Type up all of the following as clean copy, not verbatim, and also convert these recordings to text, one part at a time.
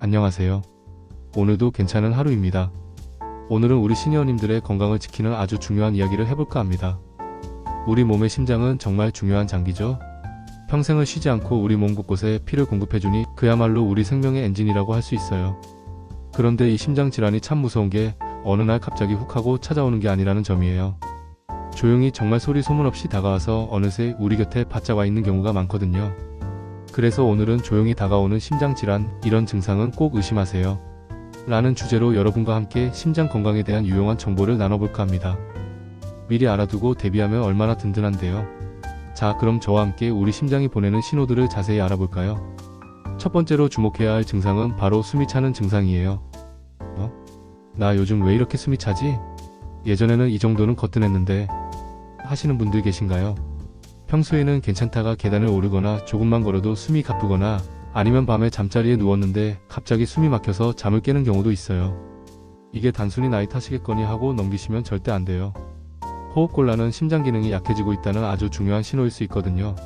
안녕하세요. 오늘도 괜찮은 하루입니다. 오늘은 우리 시니어님들의 건강을 지키는 아주 중요한 이야기를 해볼까 합니다. 우리 몸의 심장은 정말 중요한 장기죠. 평생을 쉬지 않고 우리 몸 곳곳에 피를 공급해주니 그야말로 우리 생명의 엔진이라고 할 수 있어요. 그런데 이 심장 질환이 참 무서운 게 어느 날 갑자기 훅 하고 찾아오는 게 아니라는 점이에요. 조용히 정말 소리 소문 없이 다가와서 어느새 우리 곁에 바짝 와 있는 경우가 많거든요. 그래서 오늘은 조용히 다가오는 심장 질환, 이런 증상은 꼭 의심하세요. 라는 주제로 여러분과 함께 심장 건강에 대한 유용한 정보를 나눠볼까 합니다. 미리 알아두고 대비하면 얼마나 든든한데요. 자, 그럼 저와 함께 우리 심장이 보내는 신호들을 자세히 알아볼까요? 첫 번째로 주목해야 할 증상은 바로 숨이 차는 증상이에요. 나 요즘 왜 이렇게 숨이 차지? 예전에는 이 정도는 거뜬했는데 하시는 분들 계신가요? 평소에는 괜찮다가 계단을 오르거나 조금만 걸어도 숨이 가쁘거나 아니면 밤에 잠자리에 누웠는데 갑자기 숨이 막혀서 잠을 깨는 경우도 있어요. 이게 단순히 나이 탓이겠거니 하고 넘기시면 절대 안 돼요. 호흡곤란은 심장 기능이 약해지고 있다는 아주 중요한 신호일 수 있거든요.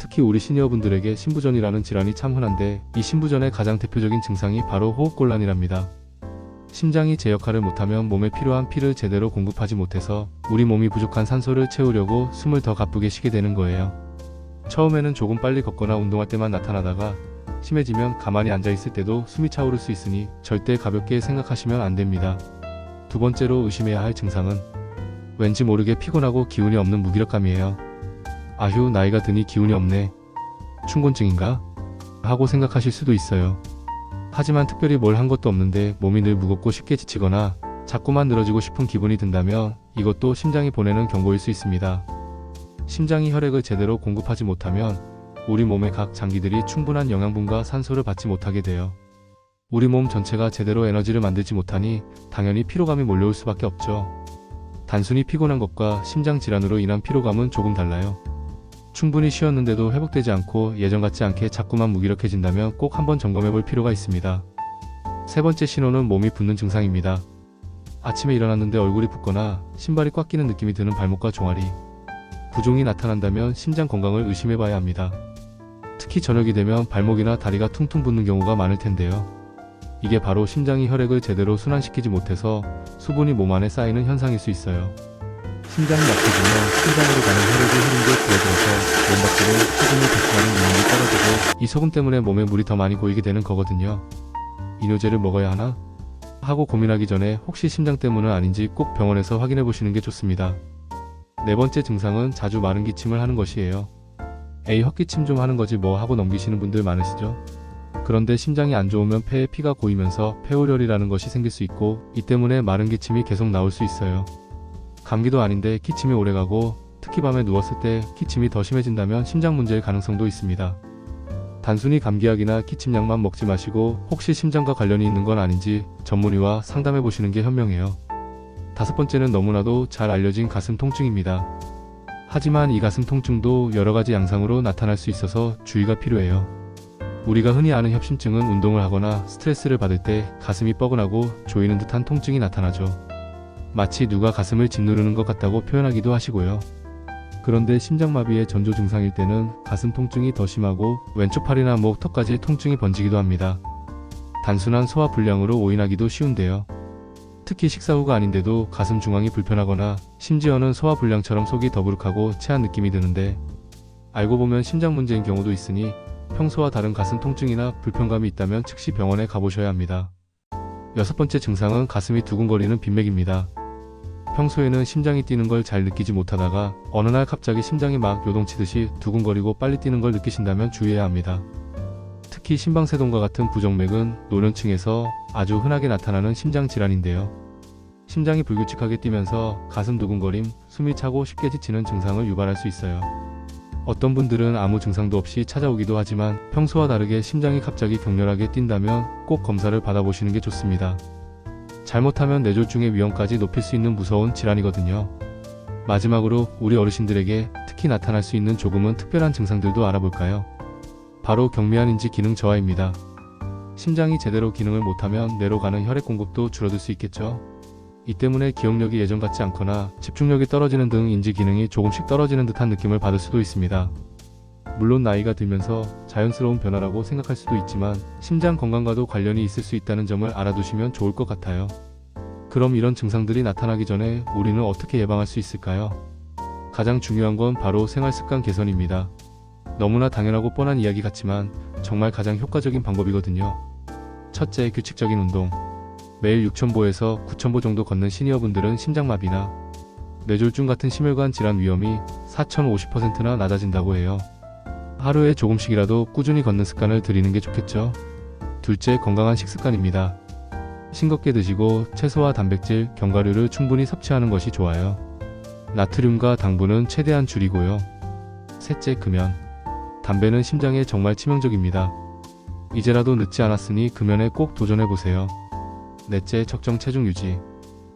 특히 우리 시니어분들에게 신부전이라는 질환이 참 흔한데 이 신부전의 가장 대표적인 증상이 바로 호흡곤란이랍니다. 심장이 제 역할을 못하면 몸에 필요한 피를 제대로 공급하지 못해서 우리 몸이 부족한 산소를 채우려고 숨을 더 가쁘게 쉬게 되는 거예요. 처음에는 조금 빨리 걷거나 운동할 때만 나타나다가 심해지면 가만히 앉아있을 때도 숨이 차오를 수 있으니 절대 가볍게 생각하시면 안 됩니다. 두 번째로 의심해야 할 증상은 왠지 모르게 피곤하고 기운이 없는 무기력감이에요. 아휴, 나이가 드니 기운이 없네. 춘곤증인가? 하고 생각하실 수도 있어요. 하지만 특별히 뭘 한 것도 없는데 몸이 늘 무겁고 쉽게 지치거나 자꾸만 늘어지고 싶은 기분이 든다면 이것도 심장이 보내는 경고일 수 있습니다. 심장이 혈액을 제대로 공급하지 못하면 우리 몸의 각 장기들이 충분한 영양분과 산소를 받지 못하게 돼요. 우리 몸 전체가 제대로 에너지를 만들지 못하니 당연히 피로감이 몰려올 수밖에 없죠. 단순히 피곤한 것과 심장 질환으로 인한 피로감은 조금 달라요. 충분히 쉬었는데도 회복되지 않고 예전 같지 않게 자꾸만 무기력해진다면 꼭 한번 점검해 볼 필요가 있습니다. 세 번째 신호는 몸이 붓는 증상입니다. 아침에 일어났는데 얼굴이 붓거나 신발이 꽉 끼는 느낌이 드는 발목과 종아리, 부종이 나타난다면 심장 건강을 의심해 봐야 합니다. 특히 저녁이 되면 발목이나 다리가 퉁퉁 붓는 경우가 많을 텐데요. 이게 바로 심장이 혈액을 제대로 순환시키지 못해서 수분이 몸 안에 쌓이는 현상일 수 있어요. 심장이 약해지면 심장으로 가는 혈액의 흐름도 줄어들어서 몸 밖으로 소금을 배출하는 능력이 떨어지고 이 소금 때문에 몸에 물이 더 많이 고이게 되는 거거든요. 이뇨제를 먹어야 하나? 하고 고민하기 전에 혹시 심장 때문은 아닌지 꼭 병원에서 확인해 보시는 게 좋습니다. 네 번째 증상은 자주 마른 기침을 하는 것이에요. 에이, 헛기침 좀 하는 거지 뭐 하고 넘기시는 분들 많으시죠? 그런데 심장이 안 좋으면 폐에 피가 고이면서 폐우열이라는 것이 생길 수 있고 이 때문에 마른 기침이 계속 나올 수 있어요. 감기도 아닌데 기침이 오래가고 특히 밤에 누웠을 때 기침이 더 심해진다면 심장 문제일 가능성도 있습니다. 단순히 감기약이나 기침약만 먹지 마시고 혹시 심장과 관련이 있는 건 아닌지 전문의와 상담해 보시는 게 현명해요. 다섯 번째는 너무나도 잘 알려진 가슴 통증입니다. 하지만 이 가슴 통증도 여러 가지 양상으로 나타날 수 있어서 주의가 필요해요. 우리가 흔히 아는 협심증은 운동을 하거나 스트레스를 받을 때 가슴이 뻐근하고 조이는 듯한 통증이 나타나죠. 마치 누가 가슴을 짓누르는 것 같다고 표현하기도 하시고요. 그런데 심장마비의 전조 증상일 때는 가슴 통증이 더 심하고 왼쪽 팔이나 목, 턱까지 통증이 번지기도 합니다. 단순한 소화 불량으로 오인하기도 쉬운데요. 특히 식사 후가 아닌데도 가슴 중앙이 불편하거나 심지어는 소화 불량처럼 속이 더부룩하고 체한 느낌이 드는데 알고 보면 심장 문제인 경우도 있으니 평소와 다른 가슴 통증이나 불편감이 있다면 즉시 병원에 가보셔야 합니다. 여섯 번째 증상은 가슴이 두근거리는 빈맥입니다. 평소에는 심장이 뛰는 걸 잘 느끼지 못하다가 어느 날 갑자기 심장이 막 요동치듯이 두근거리고 빨리 뛰는 걸 느끼신다면 주의해야 합니다. 특히 심방세동과 같은 부정맥은 노년층에서 아주 흔하게 나타나는 심장 질환인데요. 심장이 불규칙하게 뛰면서 가슴 두근거림, 숨이 차고 쉽게 지치는 증상을 유발할 수 있어요. 어떤 분들은 아무 증상도 없이 찾아오기도 하지만 평소와 다르게 심장이 갑자기 격렬하게 뛴다면 꼭 검사를 받아보시는 게 좋습니다. 잘못하면 뇌졸중의 위험까지 높일 수 있는 무서운 질환이거든요. 마지막으로 우리 어르신들에게 특히 나타날 수 있는 조금은 특별한 증상들도 알아볼까요? 바로 경미한 인지 기능 저하입니다. 심장이 제대로 기능을 못하면 뇌로 가는 혈액 공급도 줄어들 수 있겠죠. 이 때문에 기억력이 예전 같지 않거나 집중력이 떨어지는 등 인지 기능이 조금씩 떨어지는 듯한 느낌을 받을 수도 있습니다. 물론 나이가 들면서 자연스러운 변화라고 생각할 수도 있지만 심장 건강과도 관련이 있을 수 있다는 점을 알아두시면 좋을 것 같아요. 그럼 이런 증상들이 나타나기 전에 우리는 어떻게 예방할 수 있을까요? 가장 중요한 건 바로 생활습관 개선입니다. 너무나 당연하고 뻔한 이야기 같지만 정말 가장 효과적인 방법이거든요. 첫째, 규칙적인 운동. 매일 6,000보에서 9,000보 정도 걷는 시니어분들은 심장마비나 뇌졸중 같은 심혈관 질환 위험이 4,050%나 낮아진다고 해요. 하루에 조금씩이라도 꾸준히 걷는 습관을 들이는 게 좋겠죠. 둘째, 건강한 식습관입니다. 싱겁게 드시고 채소와 단백질, 견과류를 충분히 섭취하는 것이 좋아요. 나트륨과 당분은 최대한 줄이고요. 셋째, 금연. 담배는 심장에 정말 치명적입니다. 이제라도 늦지 않았으니 금연에 꼭 도전해보세요. 넷째, 적정 체중 유지.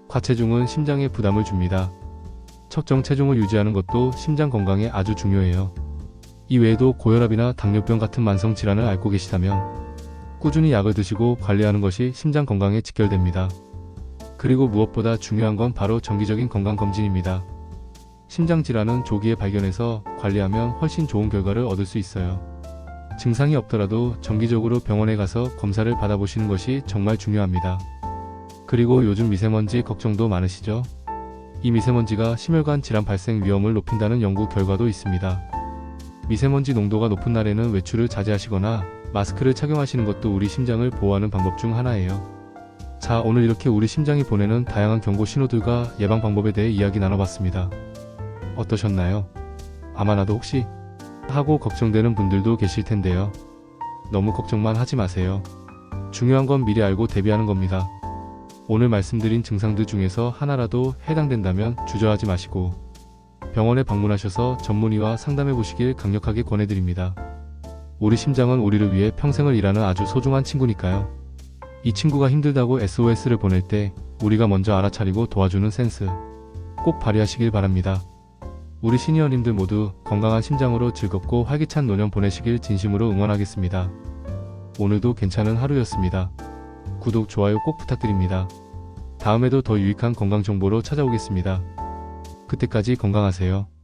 과체중은 심장에 부담을 줍니다. 적정 체중을 유지하는 것도 심장 건강에 아주 중요해요. 이 외에도 고혈압이나 당뇨병 같은 만성 질환을 앓고 계시다면 꾸준히 약을 드시고 관리하는 것이 심장 건강에 직결됩니다. 그리고 무엇보다 중요한 건 바로 정기적인 건강검진입니다. 심장 질환은 조기에 발견해서 관리하면 훨씬 좋은 결과를 얻을 수 있어요. 증상이 없더라도 정기적으로 병원에 가서 검사를 받아보시는 것이 정말 중요합니다. 그리고 요즘 미세먼지 걱정도 많으시죠? 이 미세먼지가 심혈관 질환 발생 위험을 높인다는 연구 결과도 있습니다. 미세먼지 농도가 높은 날에는 외출을 자제하시거나 마스크를 착용하시는 것도 우리 심장을 보호하는 방법 중 하나예요. 자, 오늘 이렇게 우리 심장이 보내는 다양한 경고 신호들과 예방 방법에 대해 이야기 나눠봤습니다. 어떠셨나요? 아마 나도 혹시 하고 걱정되는 분들도 계실 텐데요. 너무 걱정만 하지 마세요. 중요한 건 미리 알고 대비하는 겁니다. 오늘 말씀드린 증상들 중에서 하나라도 해당된다면 주저하지 마시고 병원에 방문하셔서 전문의와 상담해 보시길 강력하게 권해드립니다. 우리 심장은 우리를 위해 평생을 일하는 아주 소중한 친구니까요. 이 친구가 힘들다고 SOS를 보낼 때 우리가 먼저 알아차리고 도와주는 센스 꼭 발휘하시길 바랍니다. 우리 시니어님들 모두 건강한 심장으로 즐겁고 활기찬 노년 보내시길 진심으로 응원하겠습니다. 오늘도 괜찮은 하루였습니다. 구독, 좋아요 꼭 부탁드립니다. 다음에도 더 유익한 건강 정보로 찾아오겠습니다. 그때까지 건강하세요.